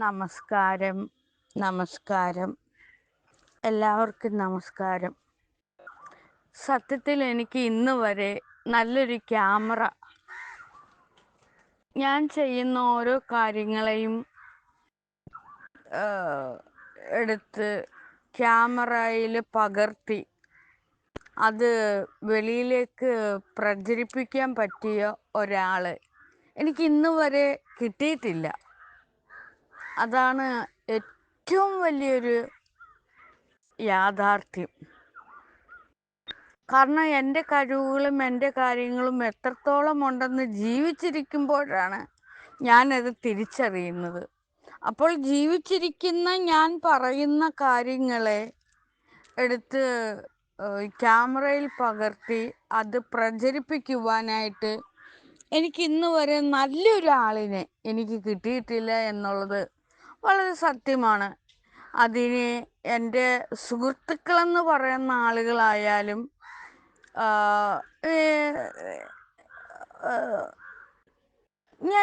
നമസ്കാരം. നമസ്കാരം. എല്ലാവർക്കും നമസ്കാരം. സത്യത്തിൽ എനിക്ക് ഇന്ന് വരെ നല്ലൊരു ക്യാമറ, ഞാൻ ചെയ്യുന്ന ഓരോ കാര്യങ്ങളെയും എടുത്ത് ക്യാമറയിൽ പകർത്തി അത് വെളിയിലേക്ക് പ്രചരിപ്പിക്കാൻ പറ്റിയ ഒരാൾ എനിക്ക് ഇന്ന് വരെ കിട്ടിയിട്ടില്ല. അതാണ് ഏറ്റവും വലിയൊരു യാഥാർത്ഥ്യം. കാരണം എൻ്റെ കഴിവുകളും എൻ്റെ കാര്യങ്ങളും എത്രത്തോളം ഉണ്ടെന്ന് ജീവിച്ചിരിക്കുമ്പോഴാണ് ഞാനത് തിരിച്ചറിയുന്നത്. അപ്പോൾ ജീവിച്ചിരിക്കുന്ന ഞാൻ പറയുന്ന കാര്യങ്ങളെ എടുത്ത് ക്യാമറയിൽ പകർത്തി അത് പ്രചരിപ്പിക്കുവാനായിട്ട് എനിക്ക് ഇന്ന് വരെ നല്ലൊരാളിനെ എനിക്ക് കിട്ടിയിട്ടില്ല എന്നുള്ളത് വളരെ സത്യമാണ്. അതിന് എൻ്റെ സുഹൃത്തുക്കളെന്ന് പറയുന്ന ആളുകളായാലും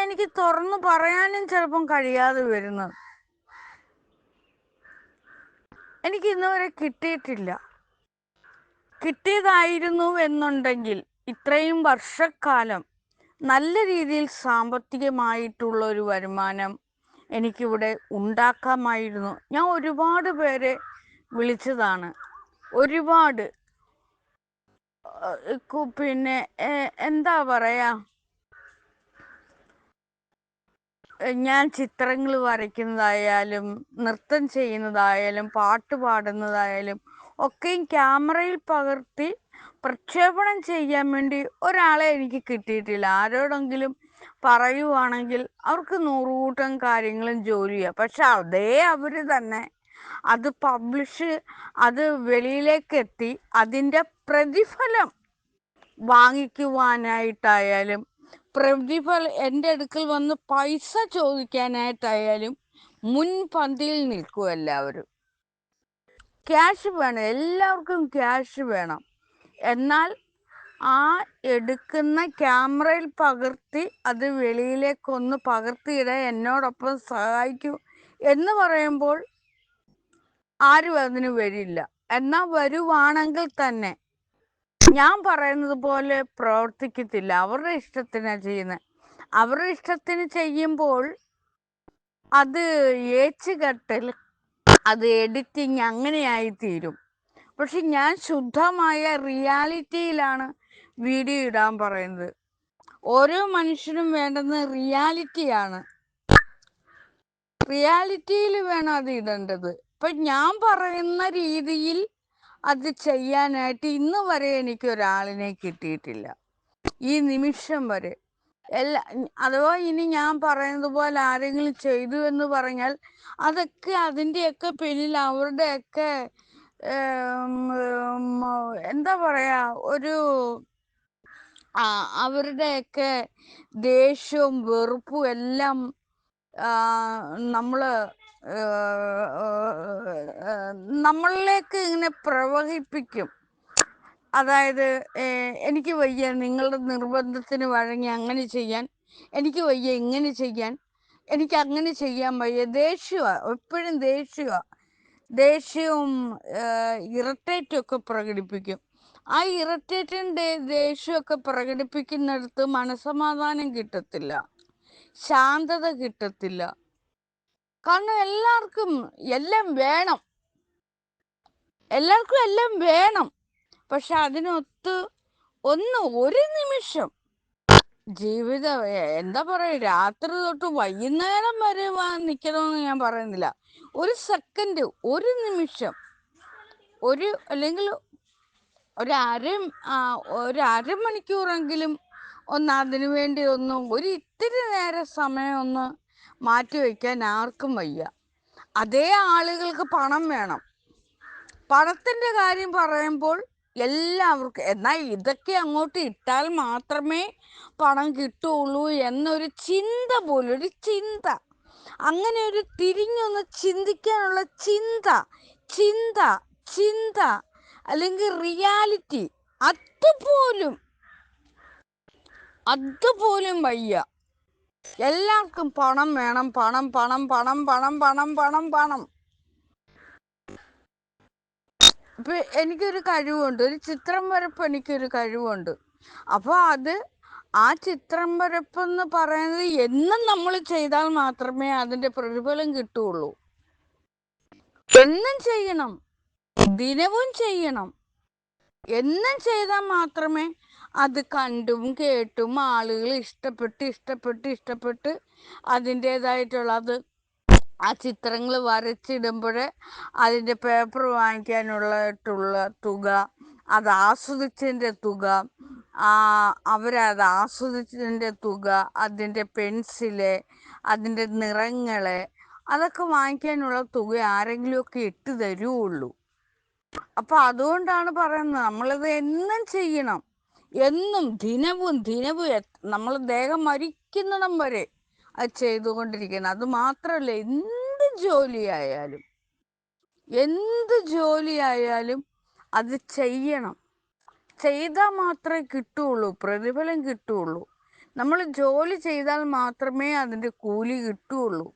എനിക്ക് തുറന്നു പറയാനും ചിലപ്പം കഴിയാതെ വരുന്നത് എനിക്ക് ഇന്നുവരെ കിട്ടിയിട്ടില്ല. കിട്ടിയതായിരുന്നു എന്നുണ്ടെങ്കിൽ ഇത്രയും വർഷക്കാലം നല്ല രീതിയിൽ സാമ്പത്തികമായിട്ടുള്ള ഒരു വരുമാനം എനിക്കിവിടെ ഉണ്ടാക്കാമായിരുന്നു. ഞാൻ ഒരുപാട് പേരെ വിളിച്ചതാണ്. ഒരുപാട് പിന്നെ എന്താ പറയാ, ഞാൻ ചിത്രങ്ങൾ വരയ്ക്കുന്നതായാലും നൃത്തം ചെയ്യുന്നതായാലും പാട്ട് പാടുന്നതായാലും ഒക്കെയും ക്യാമറയിൽ പകർത്തി പ്രക്ഷേപണം ചെയ്യാൻ വേണ്ടി ഒരാളെ എനിക്ക് കിട്ടിയിട്ടില്ല. ആരോടെങ്കിലും പറയുവാണെങ്കിൽ അവർക്ക് നൂറുകൂട്ടം കാര്യങ്ങളും ജോലിയാണ്. പക്ഷെ അതേ അവർ തന്നെ അത് അത് വെളിയിലേക്ക് എത്തി അതിൻ്റെ പ്രതിഫലം വാങ്ങിക്കുവാനായിട്ടായാലും എൻ്റെ അടുക്കൽ വന്ന് പൈസ ചോദിക്കാനായിട്ടായാലും മുൻപന്തിയിൽ നിൽക്കും എല്ലാവരും. ക്യാഷ് വേണം, എല്ലാവർക്കും ക്യാഷ് വേണം. എന്നാൽ ആ എടുക്കുന്ന ക്യാമറയിൽ പകർത്തി അത് വെളിയിലേക്കൊന്ന് പകർത്തിയിടാൻ എന്നോടൊപ്പം സഹായിക്കൂ എന്ന് പറയുമ്പോൾ ആരും അതിന് വരില്ല. എന്നാൽ വരുവാണെങ്കിൽ തന്നെ ഞാൻ പറയുന്നത് പോലെ പ്രവർത്തിക്കത്തില്ല. അവരുടെ ഇഷ്ടത്തിനാണ് ചെയ്യുന്നത്. അവരുടെ ഇഷ്ടത്തിന് ചെയ്യുമ്പോൾ അത് ഏച്ചുകെട്ടൽ, അത് എഡിറ്റിങ് അങ്ങനെയായി തീരും. പക്ഷെ ഞാൻ ശുദ്ധമായ റിയാലിറ്റിയിലാണ് വീഡിയോ ഇടാൻ പറയുന്നത്. ഓരോ മനുഷ്യനും വേണ്ടുന്ന റിയാലിറ്റിയാണ്. റിയാലിറ്റിയിൽ വേണം അത് ഇടേണ്ടത്. ഇപ്പം ഞാൻ പറയുന്ന രീതിയിൽ അത് ചെയ്യാനായിട്ട് ഇന്ന് വരെ എനിക്ക് ഒരാളിനെ കിട്ടിയിട്ടില്ല, ഈ നിമിഷം വരെ. അഥവാ ഇനി ഞാൻ പറയുന്നത് പോലെ ആരെങ്കിലും ചെയ്തു എന്ന് പറഞ്ഞാൽ അതൊക്കെ അതിൻ്റെയൊക്കെ പിന്നിൽ അവരുടെയൊക്കെ എന്താ പറയാ, അവരുടെയൊക്കെ ദേഷ്യവും വെറുപ്പും എല്ലാം നമ്മളിലേക്ക് ഇങ്ങനെ പ്രവഹിപ്പിക്കും. അതായത് എനിക്ക് വയ്യ നിങ്ങളുടെ നിർബന്ധത്തിന് വഴങ്ങി അങ്ങനെ ചെയ്യാൻ, എനിക്ക് വയ്യ ഇങ്ങനെ ചെയ്യാൻ, എനിക്ക് അങ്ങനെ ചെയ്യാൻ വയ്യ. ദേഷ്യമാണ്, എപ്പോഴും ദേഷ്യവും ഇറിറ്റേറ്റും ഒക്കെ പ്രകടിപ്പിക്കും. ആ ഇറിറ്റേറ്റും ദേഷ്യമൊക്കെ പ്രകടിപ്പിക്കുന്നിടത്ത് മനസമാധാനം കിട്ടത്തില്ല, ശാന്തത കിട്ടത്തില്ല. കാരണം എല്ലാവർക്കും എല്ലാം വേണം. പക്ഷെ അതിനൊത്ത് ഒരു നിമിഷം ജീവിതം എന്താ പറയുക, രാത്രി തൊട്ട് വൈകുന്നേരം വരെ നിൽക്കണമെന്ന് ഞാൻ പറയുന്നില്ല. ഒരു സെക്കൻഡ്, ഒരു നിമിഷം, അല്ലെങ്കിൽ ഒരു അരമണിക്കൂറെങ്കിലും അതിനു വേണ്ടി ഒരു ഇത്തിരി നേരം സമയം മാറ്റിവെക്കാൻ ആർക്കും വയ്യ. അതേ ആളുകൾക്ക് പണം വേണം. പണത്തിൻ്റെ കാര്യം പറയുമ്പോൾ എല്ലാവർക്കും, എന്നാൽ ഇതൊക്കെ അങ്ങോട്ട് ഇട്ടാൽ മാത്രമേ പണം കിട്ടുള്ളൂ എന്നൊരു ചിന്ത പോലും, അങ്ങനെ ഒരു തിരിഞ്ഞൊന്ന് ചിന്തിക്കാനുള്ള ചിന്ത അല്ലെങ്കിൽ റിയാലിറ്റി അതുപോലും വയ്യ. എല്ലാവർക്കും പണം വേണം, പണം പണം പണം പണം പണം പണം പണം. ഇപ്പൊ എനിക്കൊരു കഴിവുണ്ട്, ഒരു ചിത്രം വരപ്പ് എനിക്കൊരു കഴിവുണ്ട്. അപ്പോൾ ആ ചിത്രം വരപ്പെന്ന് പറയുന്നത് എന്നും നമ്മൾ ചെയ്താൽ മാത്രമേ അതിൻ്റെ പ്രതിഫലം കിട്ടുള്ളൂ. എന്നും ചെയ്യണം, ദിനവും ചെയ്യണം. എന്നും ചെയ്താൽ മാത്രമേ അത് കണ്ടും കേട്ടും ആളുകൾ ഇഷ്ടപ്പെട്ട് അതിൻ്റേതായിട്ടുള്ളത് ആ ചിത്രങ്ങൾ വരച്ചിടുമ്പോൾ അതിൻ്റെ പേപ്പർ വാങ്ങിക്കാനുള്ള തുക, അത് ആസ്വദിച്ചതിൻ്റെ തുക, അവരത് ആസ്വദിച്ചതിൻ്റെ തുക, അതിൻ്റെ പെൻസില്, അതിൻ്റെ നിറങ്ങൾ, അതൊക്കെ വാങ്ങിക്കാനുള്ള തുക ആരെങ്കിലുമൊക്കെ ഇട്ട് തരുള്ളൂ. അപ്പം അതുകൊണ്ടാണ് പറയുന്നത് നമ്മളിത് എന്നും ചെയ്യണം, എന്നും ദിനവും നമ്മൾ ദേഹം മരിക്കുന്നിടം വരെ അത് ചെയ്തുകൊണ്ടിരിക്കണം. അത് മാത്രമല്ല, എന്ത് ജോലിയായാലും അത് ചെയ്യണം. ചെയ്താൽ മാത്രമേ കിട്ടുള്ളൂ, പ്രതിഫലം കിട്ടുള്ളൂ. നമ്മൾ ജോലി ചെയ്താൽ മാത്രമേ അതിൻ്റെ കൂലി കിട്ടുള്ളൂ.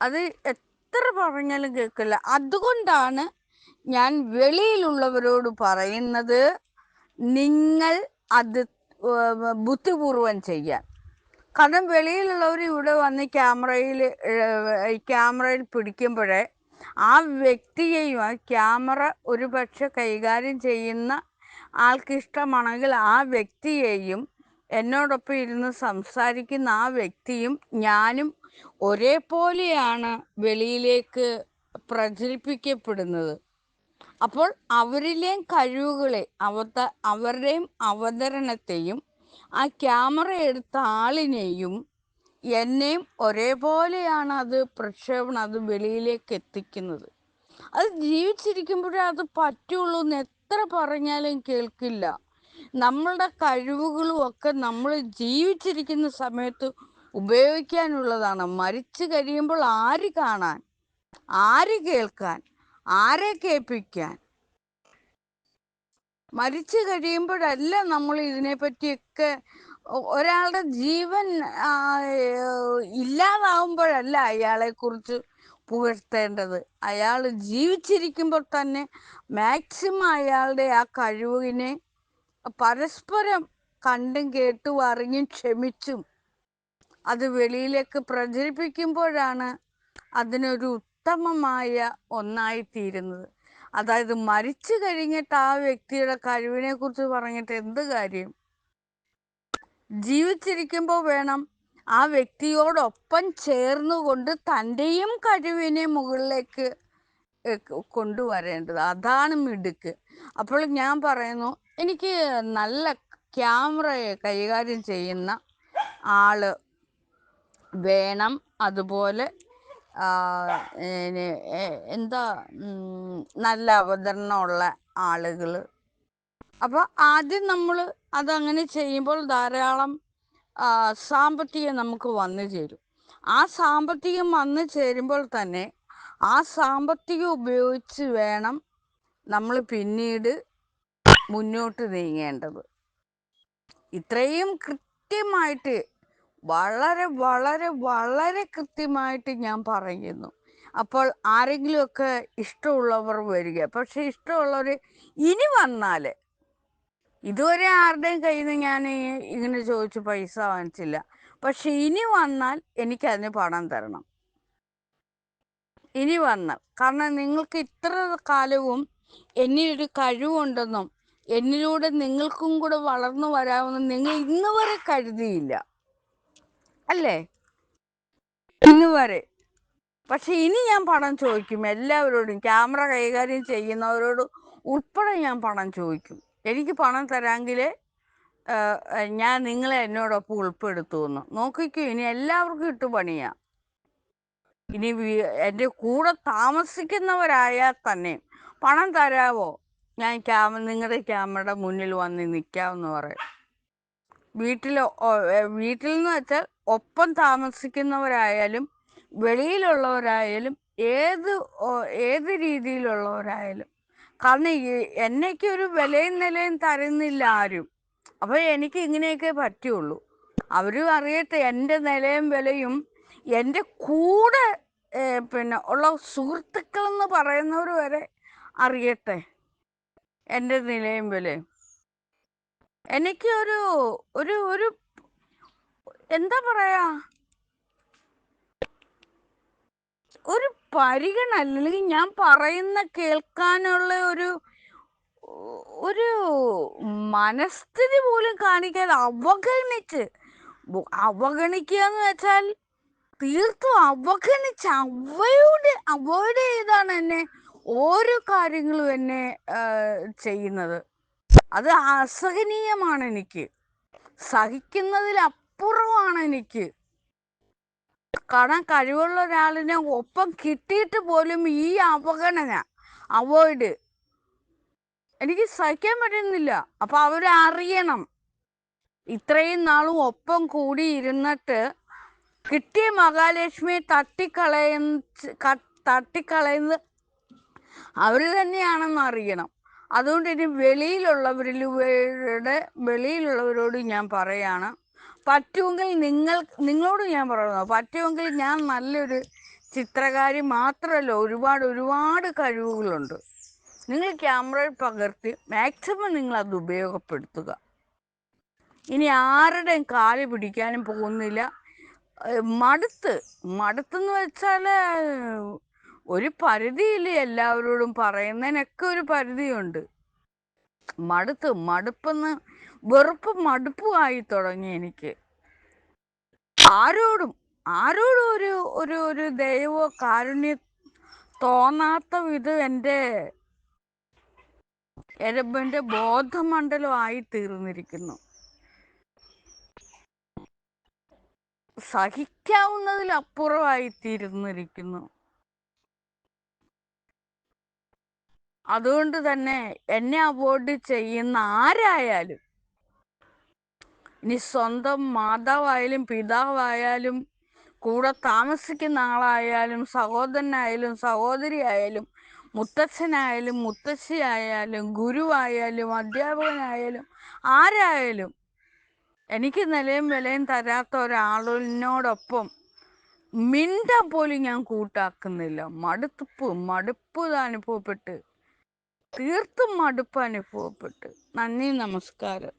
അത് എത്ര പറഞ്ഞാലും കേൾക്കില്ല. അതുകൊണ്ടാണ് ഞാൻ വെളിയിലുള്ളവരോട് പറയുന്നത്, നിങ്ങൾ അത് ബുദ്ധിപൂർവം ചെയ്യാൻ. കാരണം വെളിയിലുള്ളവർ ഇവിടെ വന്ന് ക്യാമറയിൽ പിടിക്കുമ്പോഴേ ആ വ്യക്തിയെയും, ആ ക്യാമറ ഒരു പക്ഷെ കൈകാര്യം ചെയ്യുന്ന ആൾക്ക് ഇഷ്ടമാണെങ്കിൽ ആ വ്യക്തിയെയും, എന്നോടൊപ്പം ഇരുന്ന് സംസാരിക്കുന്ന ആ വ്യക്തിയും ഞാനും ഒരേപോലെയാണ് വെളിയിലേക്ക് പ്രചരിപ്പിക്കപ്പെടുന്നത്. അപ്പോൾ അവരിലെയും കഴിവുകളെ, അവരുടെയും അവതരണത്തെയും ആ ക്യാമറ എടുത്ത ആളിനെയും എന്നെയും ഒരേപോലെയാണ് അത് അത് വെളിയിലേക്ക് എത്തിക്കുന്നത്. അത് ജീവിച്ചിരിക്കുമ്പോഴേ അത് പറ്റുള്ളൂ എന്ന് എത്ര പറഞ്ഞാലും കേൾക്കില്ല. നമ്മളുടെ കഴിവുകളും ഒക്കെ നമ്മൾ ജീവിച്ചിരിക്കുന്ന സമയത്ത് ഉപയോഗിക്കാനുള്ളതാണ്. മരിച്ചു കഴിയുമ്പോൾ ആര് കാണാൻ, ആര് കേൾക്കാൻ, ആരെ കേൾപ്പിക്കാൻ? മരിച്ചു കഴിയുമ്പോഴല്ല നമ്മൾ ഇതിനെപ്പറ്റിയൊക്കെ, ഒരാളുടെ ജീവൻ ഇല്ലാതാവുമ്പോഴല്ല അയാളെക്കുറിച്ച് പുകഴ്ത്തേണ്ടത്. അയാൾ ജീവിച്ചിരിക്കുമ്പോൾ തന്നെ മാക്സിമം അയാളുടെ ആ കഴിവിനെ പരസ്പരം കണ്ടും കേട്ടും അറിഞ്ഞും ക്ഷമിച്ചും അത് വെളിയിലേക്ക് പ്രചരിപ്പിക്കുമ്പോഴാണ് അതിനൊരു ഉത്തമമായ ഒന്നായിത്തീരുന്നത്. അതായത് മരിച്ചു കഴിഞ്ഞിട്ട് ആ വ്യക്തിയുടെ കഴിവിനെ കുറിച്ച് പറഞ്ഞിട്ട് എന്ത് കാര്യം? ജീവിച്ചിരിക്കുമ്പോൾ വേണം ആ വ്യക്തിയോടൊപ്പം ചേർന്നുകൊണ്ട് തൻ്റെയും കഴിവിനെ മുകളിലേക്ക് കൊണ്ടുവരേണ്ടത്. അതാണ് മിടുക്ക്. അപ്പോൾ ഞാൻ പറയുന്നു, എനിക്ക് നല്ല ക്യാമറയെ കൈകാര്യം ചെയ്യുന്ന ആള് വേണം. അതുപോലെ എന്താ നല്ല അവതരണമുള്ള ആളുകൾ. അപ്പോൾ ആദ്യം നമ്മൾ അതങ്ങനെ ചെയ്യുമ്പോൾ ധാരാളം സാമ്പത്തികം നമുക്ക് വന്നു ചേരും. ആ സാമ്പത്തികം വന്നു ചേരുമ്പോൾ തന്നെ ആ സാമ്പത്തികം ഉപയോഗിച്ച് വേണം നമ്മൾ പിന്നീട് മുന്നോട്ട് നീങ്ങേണ്ടത്. ഇത്രയും കൃത്യമായിട്ട്, വളരെ വളരെ വളരെ കൃത്യമായിട്ട് ഞാൻ പറയുന്നു. അപ്പോൾ ആരെങ്കിലുമൊക്കെ ഇഷ്ടമുള്ളവർ വരിക. പക്ഷെ ഇഷ്ടമുള്ളവർ ഇനി വന്നാൽ, ഇതുവരെ ആരുടെയും കയ്യിൽ നിന്ന് ഞാൻ ഇങ്ങനെ ചോദിച്ച് പൈസ വാങ്ങിച്ചില്ല. പക്ഷെ ഇനി വന്നാൽ എനിക്കതിന് പണം തരണം. ഇനി വന്നാൽ, കാരണം നിങ്ങൾക്ക് ഇത്ര കാലവും എന്നിലൊരു കഴിവുണ്ടെന്നും എന്നിലൂടെ നിങ്ങൾക്കും കൂടെ വളർന്നു വരാമെന്നും നിങ്ങൾ ഇന്ന് വരെ കരുതിയില്ല, അല്ലേ? ഇന്ന് വരെ. പക്ഷെ ഇനി ഞാൻ പണം ചോദിക്കും എല്ലാവരോടും, ക്യാമറ കൈകാര്യം ചെയ്യുന്നവരോട് ഉൾപ്പെടെ ഞാൻ പണം ചോദിക്കും. എനിക്ക് പണം തരാമെങ്കിൽ ഞാൻ നിങ്ങളെ എന്നോടൊപ്പം ഉൾപ്പെടുത്തുമെന്ന്. നോക്കിക്കോ, ഇനി എല്ലാവർക്കും ഇട്ട് പണിയാ. ഇനി എൻ്റെ കൂടെ താമസിക്കുന്നവരായാൽ തന്നെ പണം തരാവോ, ഞാൻ നിങ്ങളുടെ ക്യാമറയുടെ മുന്നിൽ വന്ന് നിൽക്കാമെന്ന് പറയും. വീട്ടിൽ നിന്ന് വെച്ചാൽ ഒപ്പം താമസിക്കുന്നവരായാലും വെളിയിലുള്ളവരായാലും ഏത് രീതിയിലുള്ളവരായാലും. കാരണം എന്നേക്കൊരു വിലയും നിലയും തരുന്നില്ല ആരും. അപ്പോൾ എനിക്ക് ഇങ്ങനെയൊക്കെ പറ്റുള്ളൂ. അവരും അറിയട്ടെ എൻ്റെ നിലയും വിലയും. എൻ്റെ കൂടെ പിന്നെ ഉള്ള സുഹൃത്തുക്കളെന്ന് പറയുന്നവർ വരെ അറിയട്ടെ എൻ്റെ നിലയും വിലയും. എനിക്ക് ഒരു ഒരു ഒരു എന്താ പറയാ, ഒരു പരിഗണന, അല്ലെങ്കിൽ ഞാൻ പറയുന്ന കേൾക്കാനുള്ള ഒരു ഒരു മനസ്ഥിതി പോലും കാണിക്കാതെ അവഗണിക്കുക എന്ന് വെച്ചാൽ തീർത്തും അവഗണിച്ച് അവോയ്ഡ് ചെയ്താണ് എന്നെ ഓരോ കാര്യങ്ങളും എന്നെ ചെയ്യുന്നത്. അത് അസഹനീയമാണ്, എനിക്ക് സഹിക്കുന്നതിലപ്പുറമാണ് എനിക്ക്. കാണാൻ കഴിവുള്ള ഒരാളിനെ ഒപ്പം കിട്ടിയിട്ട് പോലും ഈ അവഗണന, അവോയ്ഡ് എനിക്ക് സഹിക്കാൻ പറ്റുന്നില്ല. അപ്പൊ അവരറിയണം, ഇത്രയും നാളും ഒപ്പം കൂടി ഇരുന്നിട്ട് കിട്ടിയ മഹാലക്ഷ്മിയെ തട്ടിക്കളയുന്നത് അവർ തന്നെയാണെന്ന് അറിയണം. അതുകൊണ്ട് ഇനി വെളിയിലുള്ളവരോട് ഞാൻ പറയാണ്, പറ്റുമെങ്കിൽ നിങ്ങളോട് ഞാൻ പറയുന്നു, പറ്റുമെങ്കിൽ ഞാൻ നല്ലൊരു ചിത്രകാരി മാത്രമല്ല, ഒരുപാട് കഴിവുകളുണ്ട്. നിങ്ങൾ ക്യാമറയിൽ പകർത്തി മാക്സിമം നിങ്ങൾ അത് ഉപയോഗപ്പെടുത്തുക. ഇനി ആരുടെയും കാല് പിടിക്കാനും പോകുന്നില്ല. മടുത്തെന്ന് വെച്ചാൽ ഒരു പരിധിയില്ല, എല്ലാവരോടും പറയുന്നതിനൊക്കെ ഒരു പരിധിയുണ്ട്. മടുപ്പെന്ന് മടുപ്പുമായി തുടങ്ങി എനിക്ക്. ആരോടും ഒരു ദൈവമോ കാരുണ്യം തോന്നാത്ത വിധം എൻ്റെ ബോധമണ്ഡലമായി തീർന്നിരിക്കുന്നു. സഹിക്കാവുന്നതിലപ്പുറമായി തീർന്നിരിക്കുന്നു. അതുകൊണ്ട് തന്നെ എന്നെ അവോയ്ഡ് ചെയ്യുന്ന ആരായാലും, ഇനി സ്വന്തം മാതാവായാലും പിതാവായാലും കൂടെ താമസിക്കുന്ന ആളായാലും സഹോദരനായാലും സഹോദരിയായാലും മുത്തച്ഛനായാലും മുത്തശ്ശിയായാലും ഗുരുവായാലും അധ്യാപകനായാലും ആരായാലും, എനിക്ക് നിലയും വിലയും തരാത്ത ഒരാളിനോടൊപ്പം മിണ്ടാൻ പോലും ഞാൻ കൂട്ടാക്കുന്നില്ല. മടുപ്പ് അനുഭവപ്പെട്ട്, തീർത്തും മടുപ്പ് അനുഭവപ്പെട്ട്. നന്ദി, നമസ്കാരം.